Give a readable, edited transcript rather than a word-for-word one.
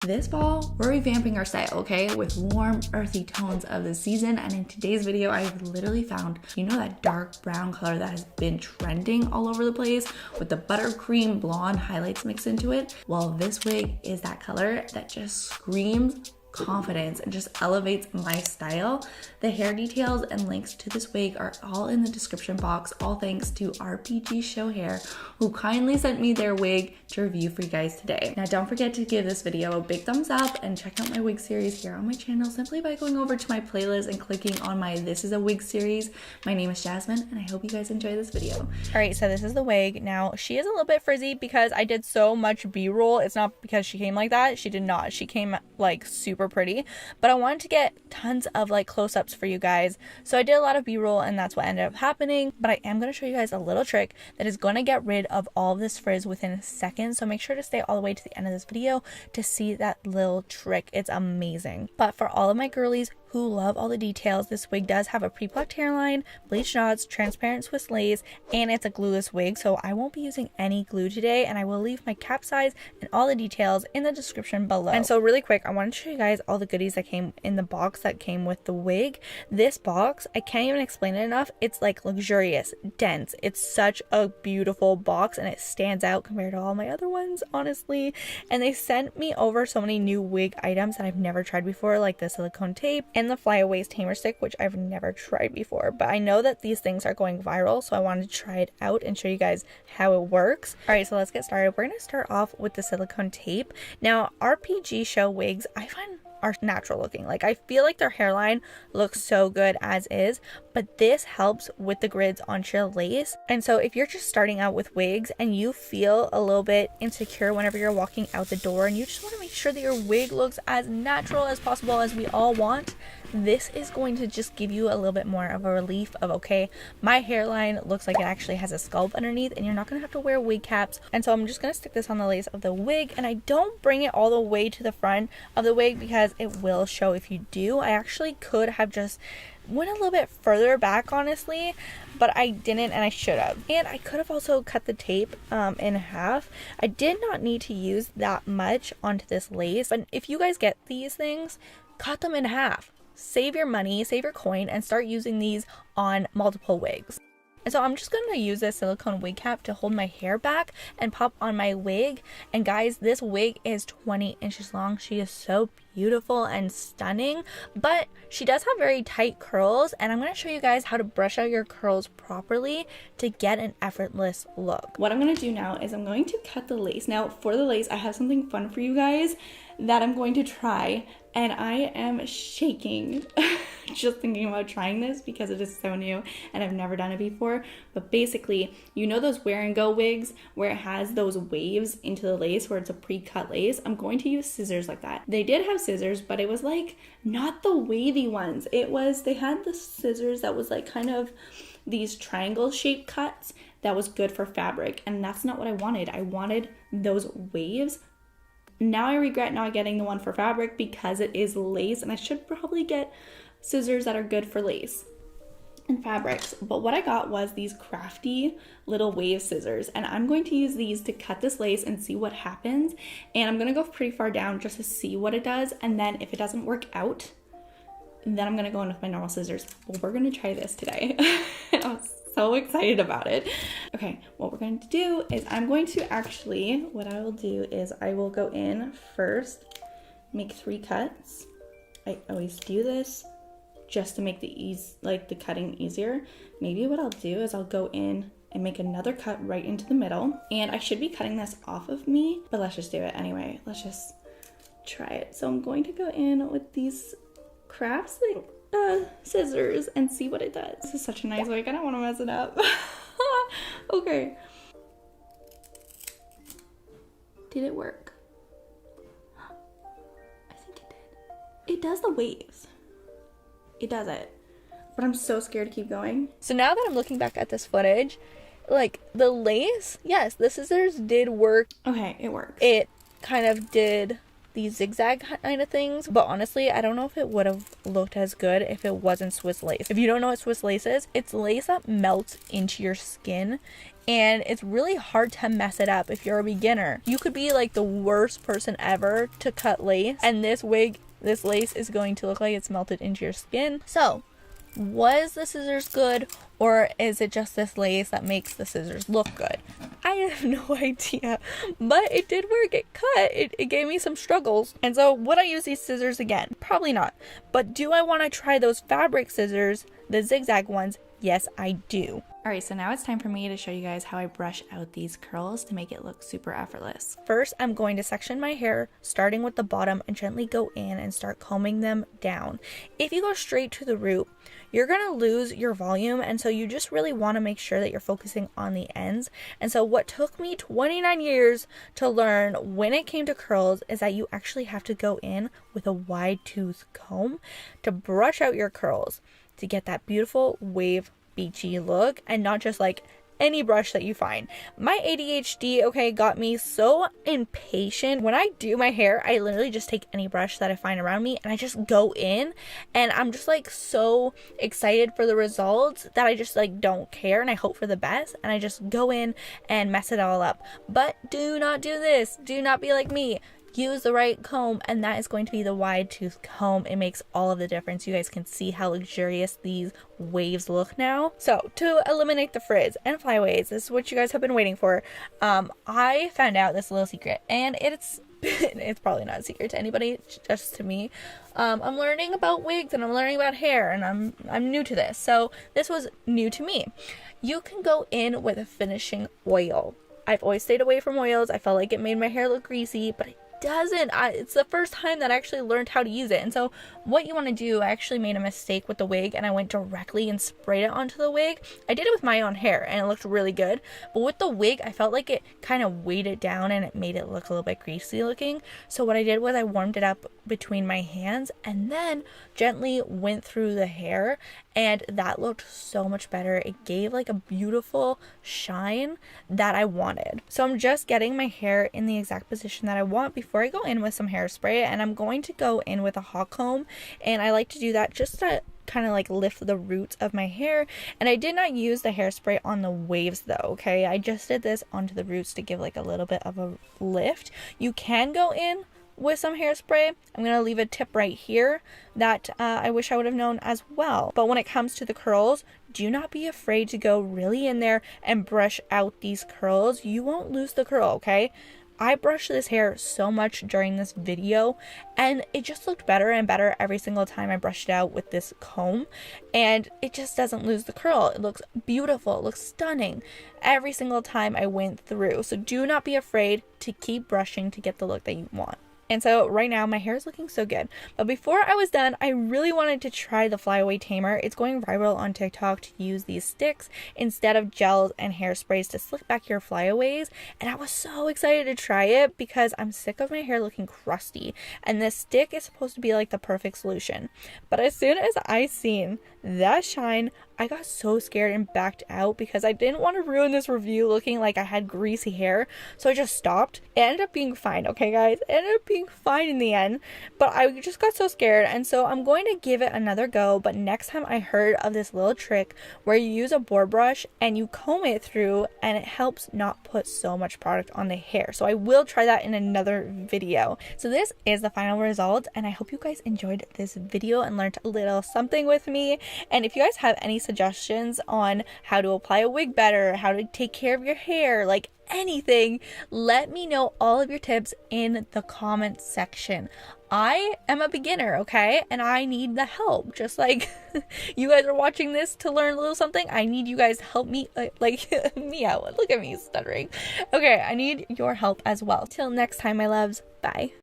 This fall, we're revamping our style, okay, with warm, earthy tones of the season. And in today's video, I've literally found, you know, that dark brown color that has been trending all over the place with the buttercream blonde highlights mixed into it. Well, this wig is that color that just screams confidence and just elevates my style. The hair details and links to this wig are all in the description box, all thanks to RPGSHOW Hair, who kindly sent me their wig to review for you guys today. Now don't forget to give this video a big thumbs up and check out my wig series here on my channel simply by going over to my playlist and clicking on my This Is a Wig series. My name is Jasmine and I hope you guys enjoy this video. Alright, so this is the wig. Now she is a little bit frizzy because I did so much b-roll. It's not because she came like that. She did not. She came like super pretty, but I wanted to get tons of like close-ups for you guys, so I did a lot of b-roll and that's what ended up happening. But I am going to show you guys a little trick that is going to get rid of all of this frizz within a second, so make sure to stay all the way to the end of this video to see that little trick. It's amazing. But for all of my girlies who love all the details, this wig does have a pre-plucked hairline, bleached knots, transparent Swiss lace, and it's a glueless wig, so I won't be using any glue today, and I will leave my cap size and all the details in the description below. And so really quick, I wanted to show you guys all the goodies that came in the box that came with the wig. This box, I can't even explain it enough. It's like luxurious, dense. It's such a beautiful box and it stands out compared to all my other ones, honestly. And they sent me over so many new wig items that I've never tried before, like the silicone tape and the flyaway tamer stick, which I've never tried before, but I know that these things are going viral, so I wanted to try it out and show you guys how it works. All right, so let's get started. We're going to start off with the silicone tape. Now, RPGSHOW wigs, I find are natural looking. Like, I feel like their hairline looks so good as is, but this helps with the grids on your lace. And so if you're just starting out with wigs and you feel a little bit insecure whenever you're walking out the door and you just want to make sure that your wig looks as natural as possible, as we all want, this is going to just give you a little bit more of a relief of, okay, my hairline looks like it actually has a scalp underneath and you're not going to have to wear wig caps. And so I'm just going to stick this on the lace of the wig, and I don't bring it all the way to the front of the wig because it will show if you do. I actually could have just went a little bit further back, honestly, but I didn't, and I should have. And I could have also cut the tape in half. I did not need to use that much onto this lace, but if you guys get these things, cut them in half. Save your money, save your coin, and start using these on multiple wigs. And so I'm just going to use this silicone wig cap to hold my hair back and pop on my wig. And guys, this wig is 20 inches long. She is so beautiful and stunning, but she does have very tight curls, and I'm going to show you guys how to brush out your curls properly to get an effortless look. What I'm going to do now is I'm going to cut the lace. Now for the lace, I have something fun for you guys that I'm going to try, and I am shaking just thinking about trying this because it is so new and I've never done it before. But basically, you know those wear and go wigs where it has those waves into the lace where it's a pre-cut lace? I'm going to use scissors like that. They did have scissors, but it was like not the wavy ones. They had the scissors that was like kind of these triangle shaped cuts that was good for fabric, and that's not what I wanted. I wanted those waves. Now I regret not getting the one for fabric because it is lace, and I should probably get scissors that are good for lace and fabrics. But what I got was these crafty little wave scissors, and I'm going to use these to cut this lace and see what happens. And I'm going to go pretty far down just to see what it does, and then if it doesn't work out, then I'm going to go in with my normal scissors. But we're going to try this today. I'm so excited about it. Okay, what we're going to do is what I will do is I will go in first, make 3 cuts. I always do this just to make the cutting easier. Maybe what I'll do is I'll go in and make another cut right into the middle, and I should be cutting this off of me, but let's just do it anyway. Let's just try it. So I'm going to go in with these crafts scissors and see what it does. This is such a nice wig. I don't want to mess it up. Okay. Did it work? I think it did. It does the waves. It does it. But I'm so scared to keep going. So now that I'm looking back at this footage, like the lace, yes, the scissors did work. Okay, it works. It kind of did these zigzag kind of things, but honestly I don't know if it would have looked as good if it wasn't Swiss lace. If you don't know what Swiss lace is, it's lace that melts into your skin, and it's really hard to mess it up if you're a beginner. You could be like the worst person ever to cut lace, and this lace is going to look like it's melted into your skin. So was the scissors good, or is it just this lace that makes the scissors look good? I have no idea, but it did work. It cut. It gave me some struggles. And so would I use these scissors again? Probably not. But do I want to try those fabric scissors, the zigzag ones? Yes, I do. Alright, so now it's time for me to show you guys how I brush out these curls to make it look super effortless. First, I'm going to section my hair, starting with the bottom, and gently go in and start combing them down. If you go straight to the root, you're going to lose your volume, and so you just really want to make sure that you're focusing on the ends. And so what took me 29 years to learn when it came to curls is that you actually have to go in with a wide tooth comb to brush out your curls to get that beautiful wave beachy look, and not just like any brush that you find. My ADHD, okay, got me so impatient. When I do my hair, I literally just take any brush that I find around me and I just go in, and I'm just like so excited for the results that I just like don't care, and I hope for the best, and I just go in and mess it all up. But do not do this. Do not be like me. Use the right comb, and that is going to be the wide tooth comb. It makes all of the difference. You guys can see how luxurious these waves look now. So to eliminate the frizz and flyaways, this is what you guys have been waiting for. I found out this little secret, and it's probably not a secret to anybody, just to me. I'm learning about wigs and I'm learning about hair, and I'm new to this, so this was new to me. You can go in with a finishing oil. I've always stayed away from oils. I felt like it made my hair look greasy, but it doesn't. It's the first time that I actually learned how to use it. And so what you want to do, I actually made a mistake with the wig, and I went directly and sprayed it onto the wig. I did it with my own hair and it looked really good, but with the wig I felt like it kind of weighed it down and it made it look a little bit greasy looking. So what I did was I warmed it up between my hands and then gently went through the hair, and that looked so much better. It gave like a beautiful shine that I wanted. So I'm just getting my hair in the exact position that I want before I go in with some hairspray, and I'm going to go in with a hot comb, and I like to do that just to kind of like lift the roots of my hair. And I did not use the hairspray on the waves though, okay? I just did this onto the roots to give like a little bit of a lift. You can go in with some hairspray. I'm going to leave a tip right here that I wish I would have known as well. But when it comes to the curls, do not be afraid to go really in there and brush out these curls. You won't lose the curl, okay? I brushed this hair so much during this video, and it just looked better and better every single time I brushed it out with this comb, and it just doesn't lose the curl. It looks beautiful. It looks stunning every single time I went through. So do not be afraid to keep brushing to get the look that you want. And so right now my hair is looking so good. But before I was done, I really wanted to try the flyaway tamer. It's going viral on TikTok to use these sticks instead of gels and hairsprays to slick back your flyaways. And I was so excited to try it because I'm sick of my hair looking crusty. And this stick is supposed to be like the perfect solution. But as soon as I seen that shine, I got so scared and backed out because I didn't want to ruin this review looking like I had greasy hair. So I just stopped. It ended up being fine, okay guys? It ended up being fine in the end. But I just got so scared, and so I'm going to give it another go. But next time I heard of this little trick where you use a board brush and you comb it through, and it helps not put so much product on the hair. So I will try that in another video. So this is the final result, and I hope you guys enjoyed this video and learned a little something with me. And if you guys have any suggestions on how to apply a wig better, how to take care of your hair, like anything, let me know all of your tips in the comment section. I am a beginner, okay? And I need the help. Just like you guys are watching this to learn a little something, I need you guys to help me, like me out. Look at me stuttering. Okay, I need your help as well. Till next time, my loves. Bye.